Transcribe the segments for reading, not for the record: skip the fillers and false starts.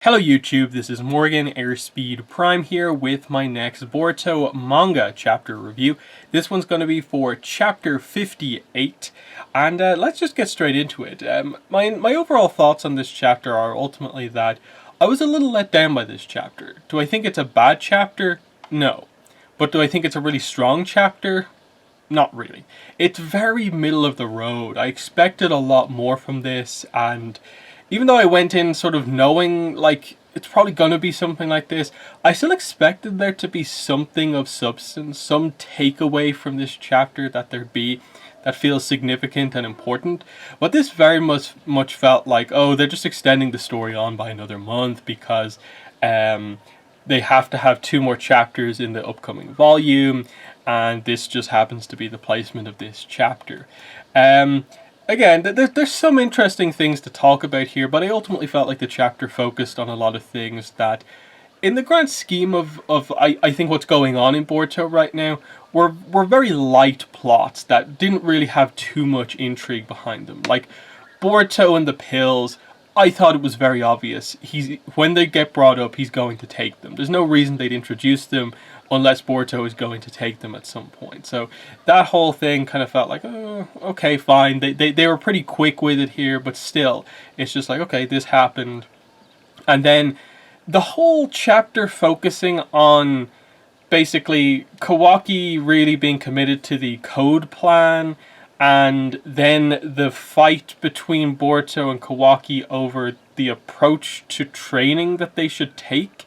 Hello YouTube, this is Morgan Airspeed Prime here with my next Boruto Manga Chapter review. This one's going to be for Chapter 58, and let's just get straight into it. My overall thoughts on this chapter are ultimately that I was a little let down by this chapter. Do I think it's a bad chapter? No. But do I think it's a really strong chapter? Not really. It's very middle of the road. I expected a lot more from this, and even though I went in sort of knowing, like, it's probably going to be something like this, I still expected there to be something of substance, some takeaway from this chapter that there be that feels significant and important. But this very much felt like, oh, they're just extending the story on by another month because they have to have 2 more chapters in the upcoming volume, and this just happens to be the placement of this chapter. Again, there's some interesting things to talk about here, but I ultimately felt like the chapter focused on a lot of things that, in the grand scheme of I think what's going on in Boruto right now, were very light plots that didn't really have too much intrigue behind them. Like, Boruto and the pills, I thought it was very obvious. When they get brought up, he's going to take them. There's no reason they'd introduce them unless Boruto is going to take them at some point. So that whole thing kind of felt like, oh, okay, fine. They were pretty quick with it here, but still, it's just like, okay, this happened. And then the whole chapter focusing on basically Kawaki really being committed to the code plan, and then the fight between Boruto and Kawaki over the approach to training that they should take.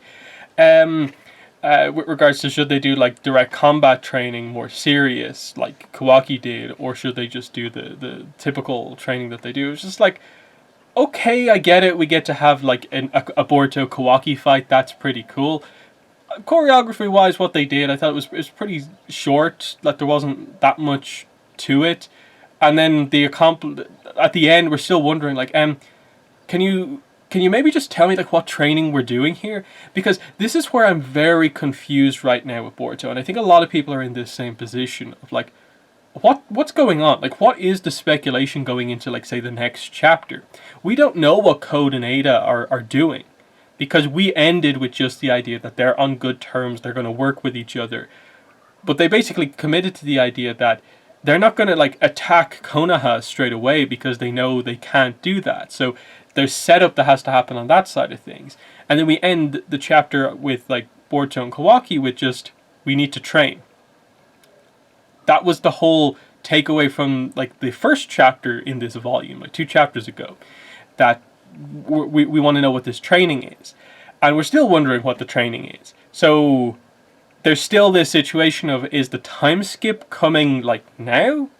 With regards to should they do like direct combat training more serious like Kawaki did, or should they just do the typical training that they do. It's just like, okay, I get it, we get to have like a Boruto Kawaki fight, that's pretty cool. Choreography wise, what they did, I thought it was pretty short, like there wasn't that much to it. And then at the end we're still wondering like, can you maybe just tell me like what training we're doing here? Because this is where I'm very confused right now with Boruto, and I think a lot of people are in this same position of like, what's going on? Like, what is the speculation going into, like, say, the next chapter? We don't know what Code and Ada are doing, because we ended with just the idea that they're on good terms, they're going to work with each other. But they basically committed to the idea that they're not going to like attack Konoha straight away because they know they can't do that. So there's setup that has to happen on that side of things. And then we end the chapter with like Boruto and Kawaki with just, we need to train. That was the whole takeaway from like the first chapter in this volume, like 2 chapters ago, that we want to know what this training is. And we're still wondering what the training is. So there's still this situation of, is the time skip coming like now?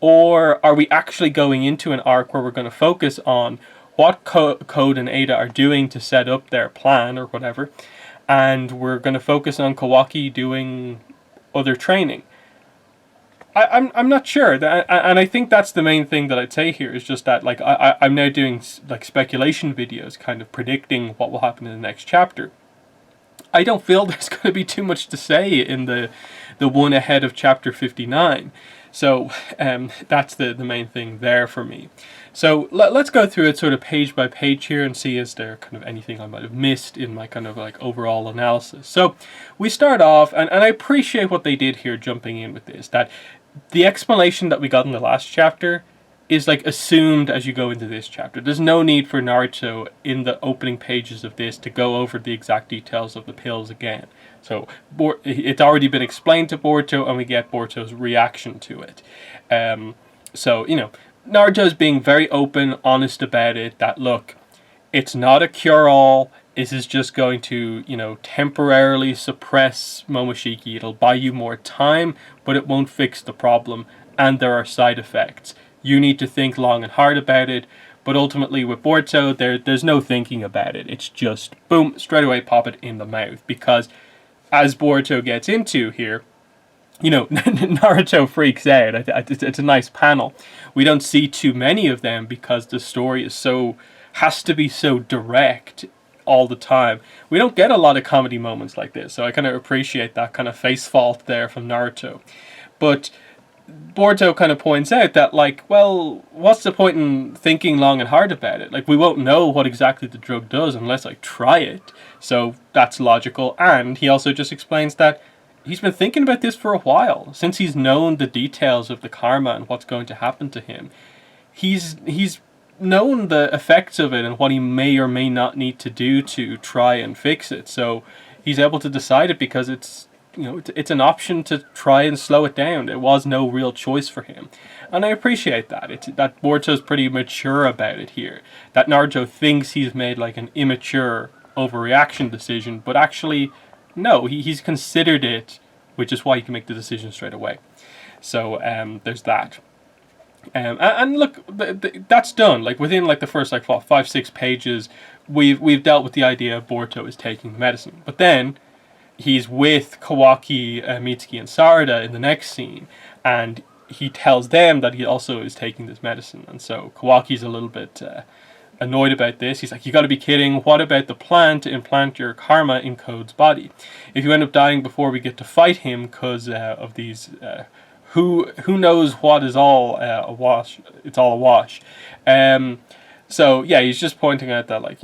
Or are we actually going into an arc where we're going to focus on what Code and Ada are doing to set up their plan or whatever, and we're going to focus on Kawaki doing other training? I'm not sure, and I think that's the main thing that I'd say here, is just that like I'm now doing like speculation videos kind of predicting what will happen in the next chapter. I don't feel there's going to be too much to say in the one ahead of chapter 59. So that's the main thing there for me. So let's go through it sort of page by page here and see is there kind of anything I might have missed in my kind of like overall analysis. So we start off, and I appreciate what they did here jumping in with this, that the explanation that we got in the last chapter is like assumed as you go into this chapter. There's no need for Naruto in the opening pages of this to go over the exact details of the pills again. So it's already been explained to Boruto, and we get Boruto's reaction to it. So, you know, Naruto's being very open, honest about it, that look, it's not a cure-all. This is just going to, you know, temporarily suppress Momoshiki. It'll buy you more time, but it won't fix the problem, and there are side effects. You need to think long and hard about it, but ultimately with Boruto, there's no thinking about it. It's just, boom, straight away pop it in the mouth. Because as Boruto gets into here, you know, Naruto freaks out. It's a nice panel. We don't see too many of them because the story has to be so direct all the time. We don't get a lot of comedy moments like this, so I kind of appreciate that kind of face fault there from Naruto. But Boruto kind of points out that, like, well, what's the point in thinking long and hard about it? Like, we won't know what exactly the drug does unless I try it. So that's logical. And he also just explains that he's been thinking about this for a while, since he's known the details of the karma and what's going to happen to him. He's known the effects of it and what he may or may not need to do to try and fix it. So he's able to decide it because it's an option to try and slow it down. It was no real choice for him, and I appreciate that. That Boruto's pretty mature about it here. That Naruto thinks he's made like an immature overreaction decision, but actually, no, he's considered it, which is why he can make the decision straight away. So there's that. And look, that's done. Like within like the first like 5-6 pages, we've dealt with the idea of Boruto is taking the medicine, but then he's with Kawaki, Mitsuki, and Sarada in the next scene, and he tells them that he also is taking this medicine. And so Kawaki's a little bit annoyed about this. He's like, "You got to be kidding! What about the plan to implant your karma in Code's body? If you end up dying before we get to fight him because of these." Who knows what is all a wash? It's all a wash. So yeah, he's just pointing out that, like,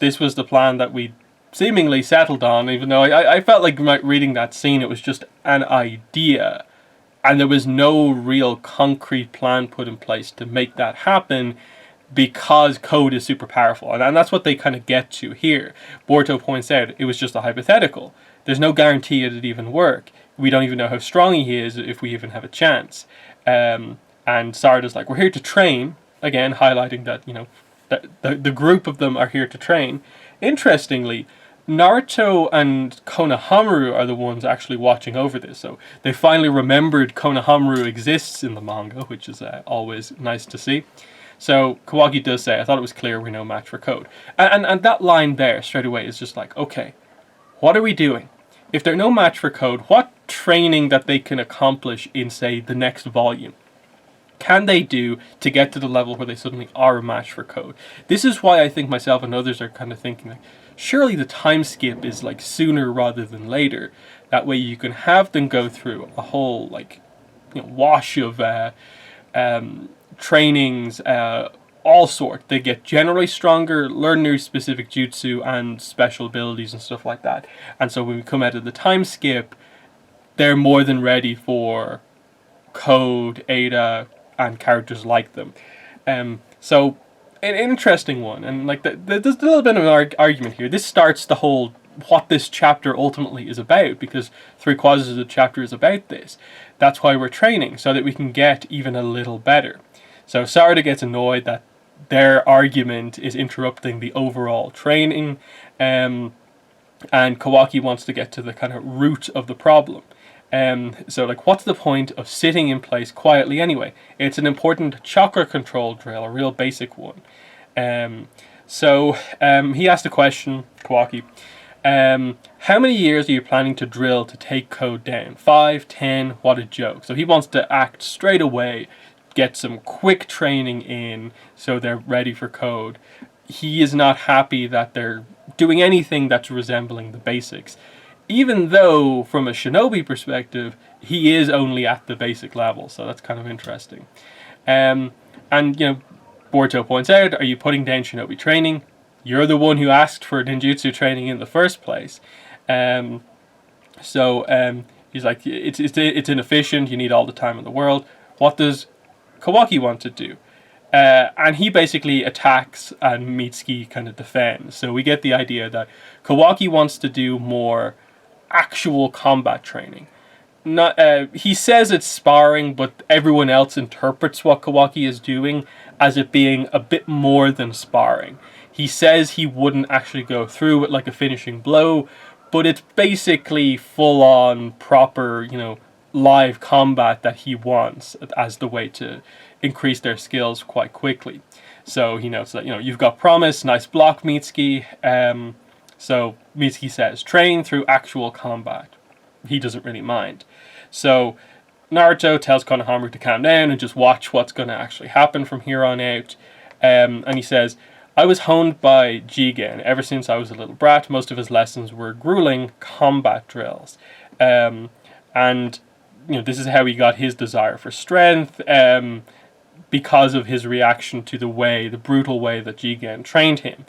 this was the plan that we seemingly settled on, even though I felt like reading that scene, it was just an idea, and there was no real concrete plan put in place to make that happen, because Code is super powerful, and that's what they kind of get to here. Boruto points out it was just a hypothetical. There's no guarantee it'd even work. We don't even know how strong he is if we even have a chance. And Sarada's like, we're here to train. Again, highlighting that, the group of them are here to train. Interestingly, Naruto and Konohamaru are the ones actually watching over this. So they finally remembered Konohamaru exists in the manga, which is always nice to see. So Kawaki does say, I thought it was clear we're no match for Code. And that line there straight away is just like, okay, what are we doing? If they're no match for Code, what training that they can accomplish in, say, the next volume can they do to get to the level where they suddenly are a match for Code? This is why I think myself and others are kind of thinking, like, surely the time skip is like sooner rather than later. That way you can have them go through a whole wash of trainings, all sort. They get generally stronger, learn new specific jutsu and special abilities and stuff like that. And so when we come out of the time skip, they're more than ready for Code, Ada, and characters like them. So an interesting one, and like there's a little bit of an argument here. This starts the whole what this chapter ultimately is about, because 3/4 of the chapter is about this. That's why we're training, so that we can get even a little better. So Sarada gets annoyed that their argument is interrupting the overall training, and Kawaki wants to get to the kind of root of the problem. So, like, what's the point of sitting in place quietly anyway? It's an important chakra control drill, a real basic one. So he asked a question, Kawaki. How many years are you planning to drill to take Code down? 5, 10? What a joke. So he wants to act straight away, get some quick training in so they're ready for Code. He is not happy that they're doing anything that's resembling the basics, even though from a shinobi perspective he is only at the basic level. So that's kind of interesting. And Boruto points out, are you putting down shinobi training? You're the one who asked for ninjutsu training in the first place. So he's like, it's inefficient, you need all the time in the world. What does Kawaki want to do? And he basically attacks and Mitsuki kind of defends. So we get the idea that Kawaki wants to do more actual combat training. Not he says it's sparring, but everyone else interprets what Kawaki is doing as it being a bit more than sparring. He says he wouldn't actually go through with like a finishing blow, but it's basically full-on proper, live combat that he wants as the way to increase their skills quite quickly. So he notes that, you've got promise, nice block, Mitsuki. So Mitsuki says, train through actual combat. He doesn't really mind. So Naruto tells Konohamaru to calm down and just watch what's going to actually happen from here on out. And he says, I was honed by Jigen ever since I was a little brat. Most of his lessons were grueling combat drills. And this is how he got his desire for strength, because of his reaction to the brutal way that Jigen trained him.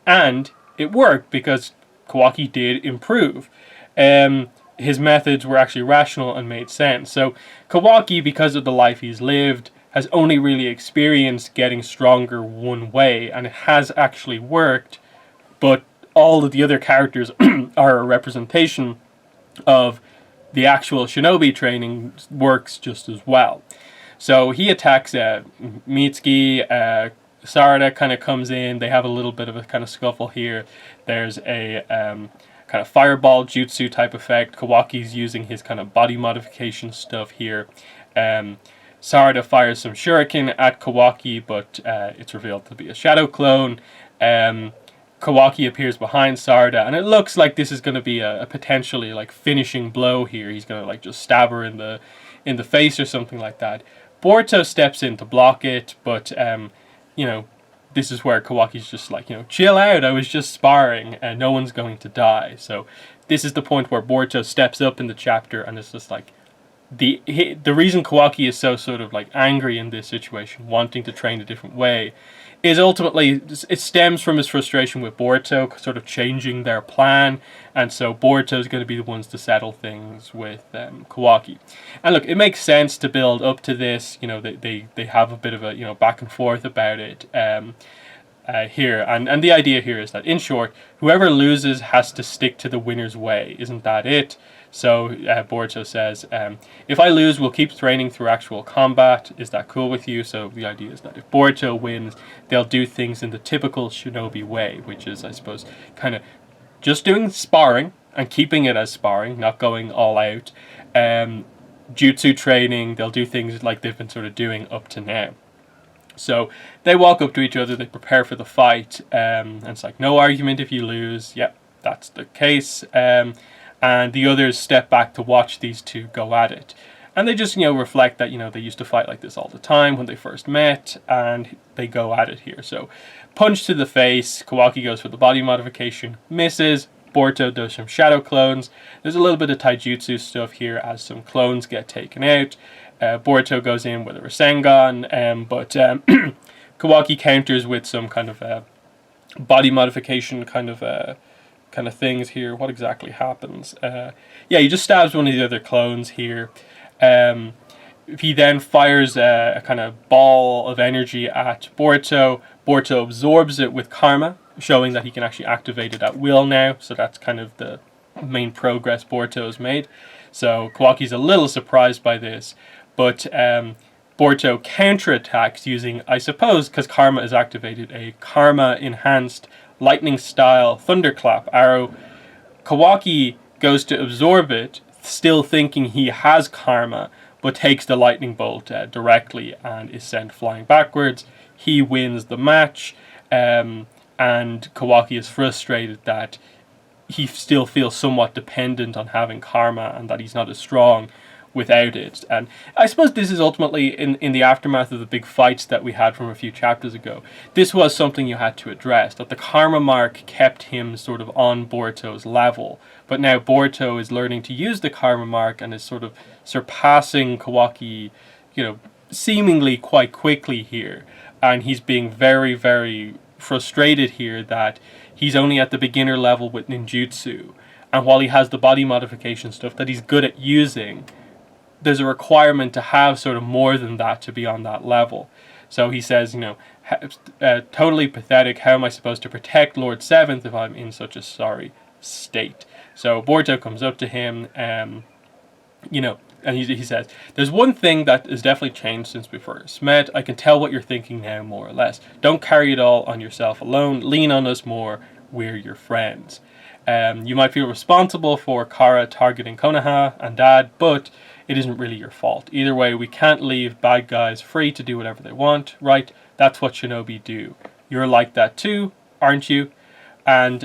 And it worked because Kawaki did improve. His methods were actually rational and made sense. So Kawaki, because of the life he's lived, has only really experienced getting stronger one way, and it has actually worked, but all of the other characters are a representation of the actual shinobi training works just as well. So he attacks Mitsuki. Sarada kind of comes in. They have a little bit of a kind of scuffle here. There's a kind of fireball jutsu type effect. Kawaki's using his kind of body modification stuff here. Sarada fires some shuriken at Kawaki, but it's revealed to be a shadow clone. Kawaki appears behind Sarada, and it looks like this is going to be a potentially like finishing blow here. He's going to like just stab her in the face or something like that. Boruto steps in to block it, but this is where Kawaki's just like, chill out, I was just sparring and no one's going to die. So this is the point where Boruto steps up in the chapter, and it's just like the reason Kawaki is so sort of like angry in this situation, wanting to train a different way, is ultimately, it stems from his frustration with Boruto sort of changing their plan, and so Boruto is going to be the ones to settle things with Kawaki. And look, it makes sense to build up to this. They have a bit of a back and forth about it here, and the idea here is that, in short, whoever loses has to stick to the winner's way. Isn't that it? So Boruto says, if I lose, we'll keep training through actual combat. Is that cool with you? So the idea is that if Boruto wins, they'll do things in the typical shinobi way, which is, I suppose, kind of just doing sparring and keeping it as sparring, not going all out. Jutsu training, they'll do things like they've been sort of doing up to now. So they walk up to each other, they prepare for the fight, and it's like, no argument if you lose. Yep, that's the case. And the others step back to watch these two go at it. And they just, reflect that, they used to fight like this all the time when they first met, and they go at it here. So, punch to the face, Kawaki goes for the body modification, misses, Boruto does some shadow clones. There's a little bit of taijutsu stuff here as some clones get taken out. Boruto goes in with a Rasengan, but Kawaki counters with some kind of body modification kind of things here. What exactly happens? He just stabs one of the other clones here. He then fires a kind of ball of energy at Boruto. Boruto absorbs it with karma, showing that he can actually activate it at will now. So that's kind of the main progress Boruto has made. So Kawaki's a little surprised by this, but Boruto counterattacks using, I suppose, because karma is activated, a karma enhanced lightning style thunderclap arrow. Kawaki goes to absorb it, still thinking he has karma, but takes the lightning bolt directly and is sent flying backwards. He wins the match, and Kawaki is frustrated that he still feels somewhat dependent on having karma and that he's not as strong without it. And I suppose this is ultimately in the aftermath of the big fights that we had from a few chapters ago. This was something you had to address, that the karma mark kept him sort of on Boruto's level. But now Boruto is learning to use the karma mark and is sort of surpassing Kawaki, seemingly quite quickly here. And he's being very, very frustrated here that he's only at the beginner level with ninjutsu. And while he has the body modification stuff that he's good at using, there's a requirement to have sort of more than that to be on that level. So he says, totally pathetic. How am I supposed to protect Lord Seventh if I'm in such a sorry state? So Boruto comes up to him, and he says, there's one thing that has definitely changed since we first met. I can tell what you're thinking now, more or less. Don't carry it all on yourself alone. Lean on us more. We're your friends. You might feel responsible for Kara targeting Konoha and Dad, but it isn't really your fault. Either way, we can't leave bad guys free to do whatever they want, right? That's what shinobi do. You're like that too, aren't you? And,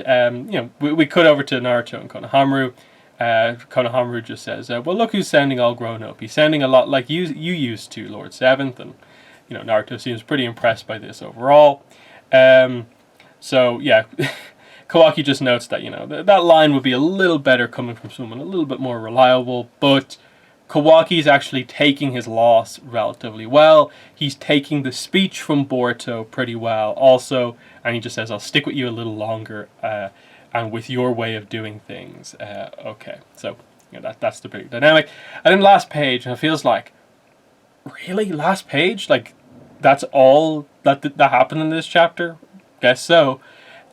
we cut over to Naruto and Konohamaru. Konohamaru just says, well, look who's sounding all grown up. He's sounding a lot like you used to, Lord Seventh. And, Naruto seems pretty impressed by this overall. Kawaki just notes that, that line would be a little better coming from someone a little bit more reliable, but Kawaki's actually taking his loss relatively well. He's taking the speech from Boruto pretty well also, and he just says, I'll stick with you a little longer, and with your way of doing things. Okay, so that's the big dynamic. And then last page, and it feels like, really? Last page? Like, that's all that happened in this chapter? Guess so.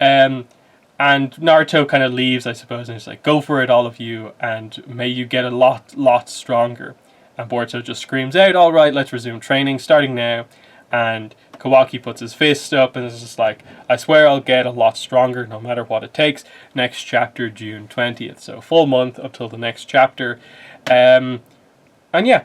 And Naruto kind of leaves, I suppose, and he's like, go for it, all of you, and may you get a lot stronger. And Boruto just screams out, all right, let's resume training, starting now. And Kawaki puts his fist up and is just like, I swear I'll get a lot stronger no matter what it takes. Next chapter, June 20th. So full month until the next chapter. And yeah,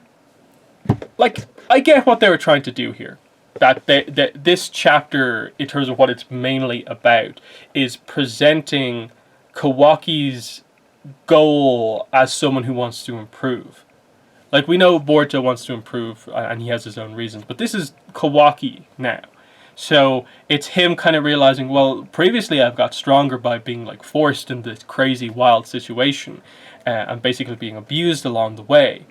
like, I get what they were trying to do here. That this chapter, in terms of what it's mainly about, is presenting Kawaki's goal as someone who wants to improve. Like, we know Boruto wants to improve, and he has his own reasons, but this is Kawaki now. So it's him kind of realizing, well, previously I've got stronger by being like forced in this crazy wild situation, and basically being abused along the way.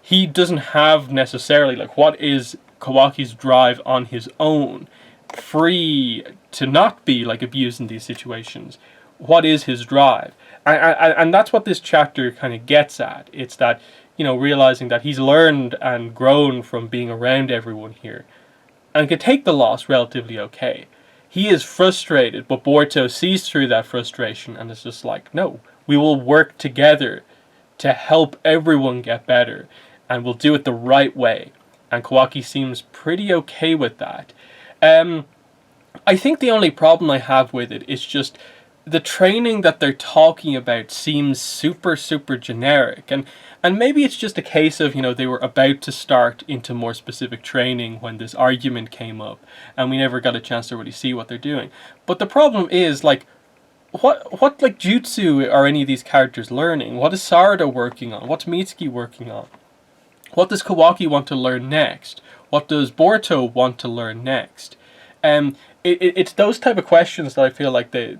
He doesn't have necessarily, like, what is Kawaki's drive on his own, free to not be like abused in these situations? What is his drive? And that's what this chapter kind of gets at. It's that, realizing that he's learned and grown from being around everyone here, and can take the loss relatively okay. He is frustrated, but Boruto sees through that frustration and is just like, no, we will work together to help everyone get better, and we'll do it the right way. And Kawaki seems pretty okay with that. I think the only problem I have with it is just the training that they're talking about seems super generic, and maybe it's just a case of, they were about to start into more specific training when this argument came up, and we never got a chance to really see what they're doing. But the problem is, like, what like jutsu are any of these characters learning? What is Sarada working on? What's Mitsuki working on? What does Kawaki want to learn next? What does Boruto want to learn next? It's those type of questions that I feel like they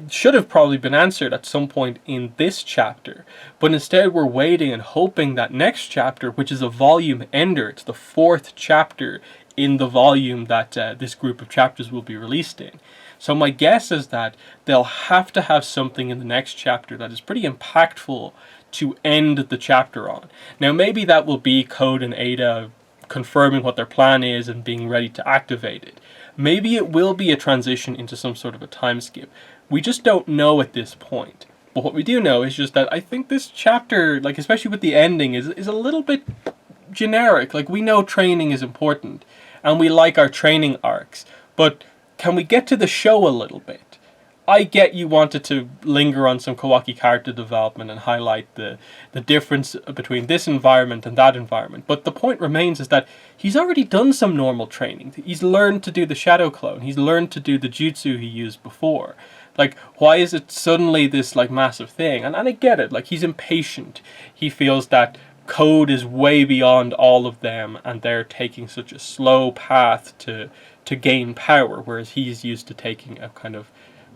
should have probably been answered at some point in this chapter. But instead we're waiting and hoping that next chapter, which is a volume ender, it's the 4th chapter in the volume that this group of chapters will be released in. So my guess is that they'll have to have something in the next chapter that is pretty impactful to end the chapter on. Now maybe that will be Code and Ada confirming what their plan is and being ready to activate it. Maybe it will be a transition into some sort of a time skip. We just don't know at this point. But what we do know is just that I think this chapter, like, especially with the ending, is a little bit generic. Like, we know training is important, and we like our training arcs, but can we get to the show a little bit? I get you wanted to linger on some Kawaki character development and highlight the difference between this environment and that environment, but the point remains is that he's already done some normal training. He's learned to do the Shadow Clone. He's learned to do the jutsu he used before. Like, why is it suddenly this, like, massive thing? And I get it. Like, he's impatient. He feels that Code is way beyond all of them, and they're taking such a slow path to gain power, whereas he's used to taking a kind of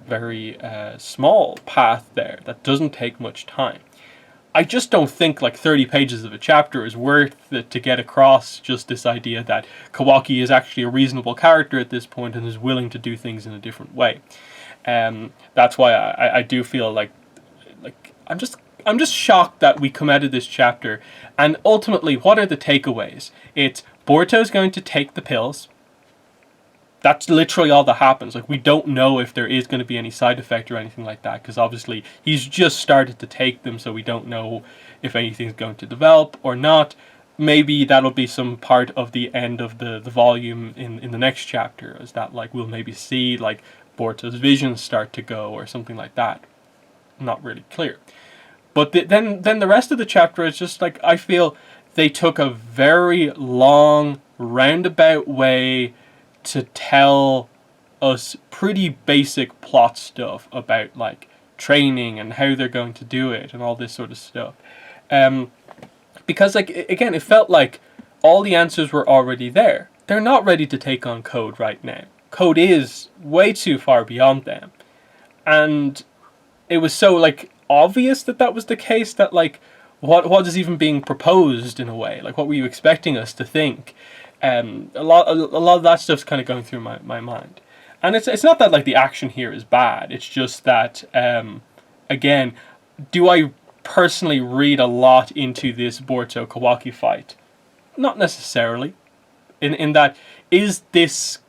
very small path there that doesn't take much time. I just don't think like 30 pages of a chapter is worth it to get across just this idea that Kawaki is actually a reasonable character at this point and is willing to do things in a different way. That's why I do feel like I'm just shocked that we come out of this chapter, and ultimately, what are the takeaways? It's Boruto's going to take the pills. That's literally all that happens. Like, we don't know if there is going to be any side effect or anything like that, because obviously he's just started to take them, so we don't know if anything's going to develop or not. Maybe that'll be some part of the end of the volume in the next chapter, is that, like, we'll maybe see, like, Boruto's visions start to go or something like that. Not really clear. But then the rest of the chapter is just, like, I feel they took a very long, roundabout way to tell us pretty basic plot stuff about, like, training and how they're going to do it and all this sort of stuff. Because, like, again, it felt like all the answers were already there. They're not ready to take on Code right now. Code is way too far beyond them. And it was so, like, obvious that was the case that, like, what is even being proposed in a way? Like, what were you expecting us to think? A lot of that stuff's kind of going through my mind. And it's not that like the action here is bad. It's just that again, do I personally read a lot into this Boruto Kawaki fight? Not necessarily. In that, is this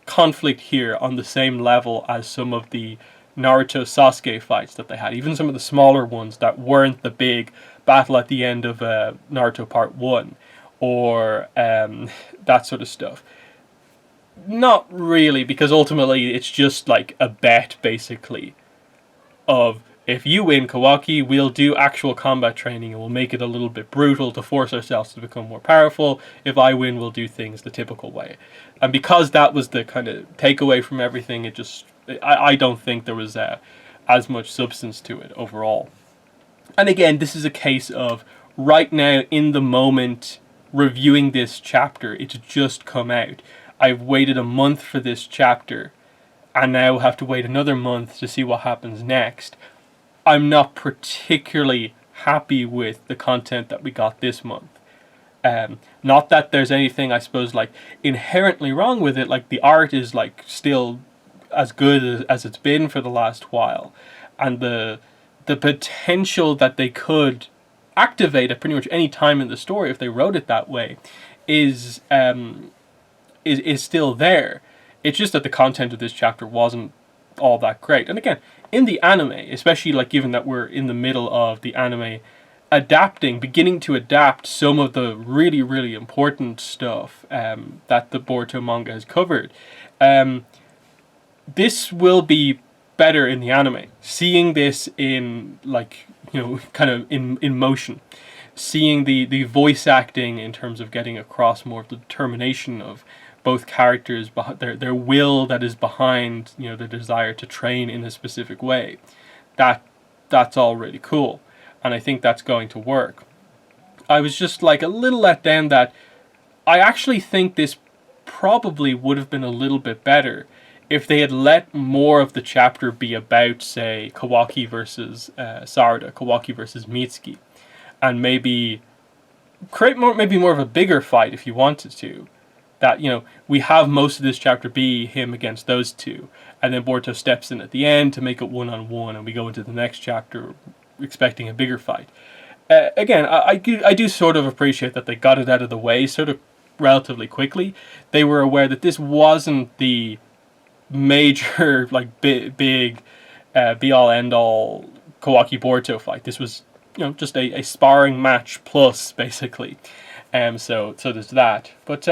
conflict here on the same level as some of the Naruto Sasuke fights that they had, even some of the smaller ones that weren't the big battle at the end of Naruto Part 1 or that sort of stuff? Not really, because ultimately it's just like a bet, basically, of if you win Kawaki, we'll do actual combat training and we'll make it a little bit brutal to force ourselves to become more powerful. If I win, we'll do things the typical way. And because that was the kind of takeaway from everything, I don't think there was as much substance to it overall. And again, this is a case of right now, in the moment, reviewing this chapter. It's just come out. I've waited a month for this chapter and now have to wait another month to see what happens next. I'm not particularly happy with the content that we got this month. Not that there's anything, I suppose, like inherently wrong with it. Like, the art is like still as good as it's been for the last while, and the potential that they could activate at pretty much any time in the story if they wrote it that way is still there. It's just that the content of this chapter wasn't all that great. And again, in the anime, especially like given that we're in the middle of the anime beginning to adapt some of the really, really important stuff that the Boruto manga has covered, this will be better in the anime. Seeing this in, like, kind of in motion, seeing the voice acting in terms of getting across more of the determination of both characters, their will that is behind the desire to train in a specific way, that's all really cool, and I think that's going to work. I was just like a little let down that I actually think this probably would have been a little bit better if they had let more of the chapter be about, say, Kawaki versus Sarada, Kawaki versus Mitsuki, and maybe create more of a bigger fight if you wanted to. That, we have most of this chapter be him against those two, and then Boruto steps in at the end to make it one-on-one, and we go into the next chapter expecting a bigger fight. Again, I do sort of appreciate that they got it out of the way sort of relatively quickly. They were aware that this wasn't the major, like, big be-all end-all Kawaki Boruto fight. This was, just a sparring match plus, basically. So there's that. But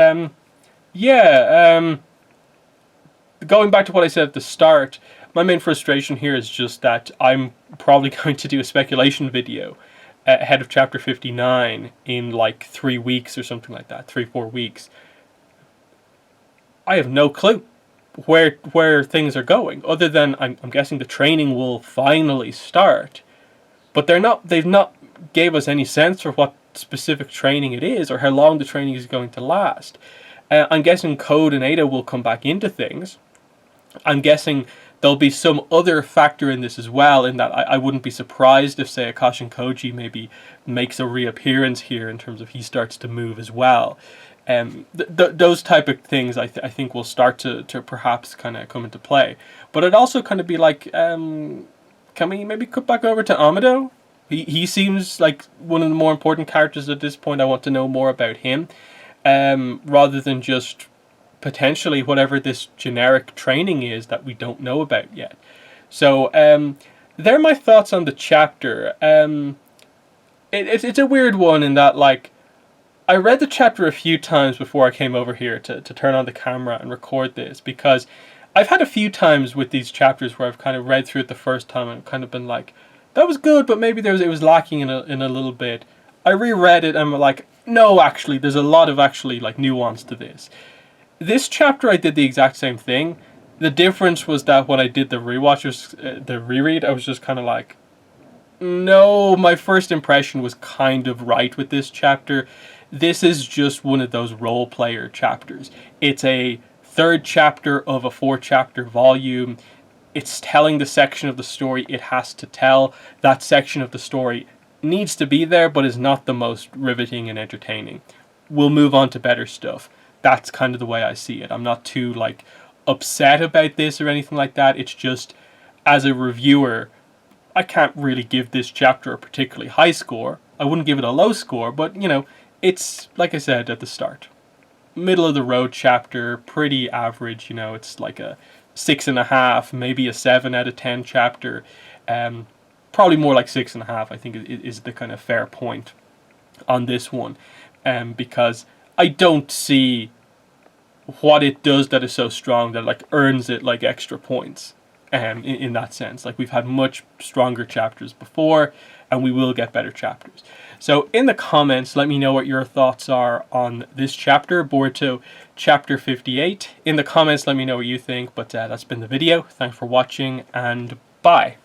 going back to what I said at the start, my main frustration here is just that I'm probably going to do a speculation video ahead of chapter 59 in like 3 weeks or something like that, 3-4 weeks. I have no clue where things are going, other than I'm guessing the training will finally start, but they've not gave us any sense for what specific training it is or how long the training is going to last. I'm guessing Code and Ada will come back into things. I'm guessing there'll be some other factor in this as well, in that I wouldn't be surprised if, say, Akashin Koji maybe makes a reappearance here in terms of he starts to move as well. Those type of things I think will start to perhaps kind of come into play. But it'd also kind of be like, can we maybe cut back over to Amado? He seems like one of the more important characters at this point. I want to know more about him, rather than just potentially whatever this generic training is that we don't know about yet. So they're my thoughts on the chapter. It's a weird one in that, like, I read the chapter a few times before I came over here to turn on the camera and record this, because I've had a few times with these chapters where I've kind of read through it the first time and kind of been like, that was good, but maybe it was lacking in a little bit. I reread it and I'm like, no, actually, there's a lot of actually like nuance to this. This chapter I did the exact same thing. The difference was that when I did the reread, I was just kind of like, no, my first impression was kind of right with this chapter. This is just one of those role player chapters. It's a third chapter of a 4-chapter volume. It's telling the section of the story it has to tell. That section of the story needs to be there, but is not the most riveting and entertaining. We'll move on to better stuff. That's kind of the way I see it. I'm not too like upset about this or anything like that. It's just, as a reviewer, I can't really give this chapter a particularly high score. I wouldn't give it a low score, but you know, it's like I said at the start, middle of the road chapter, pretty average. You know, it's like a 6.5, maybe a 7 out of 10 chapter. Probably more like 6.5. I think is the kind of fair point on this one, because I don't see what it does that is so strong that like earns it like extra points. In that sense, like we've had much stronger chapters before, and we will get better chapters. So in the comments, let me know what your thoughts are on this chapter, Boruto Chapter 58. In the comments, let me know what you think. But that's been the video. Thanks for watching, and bye.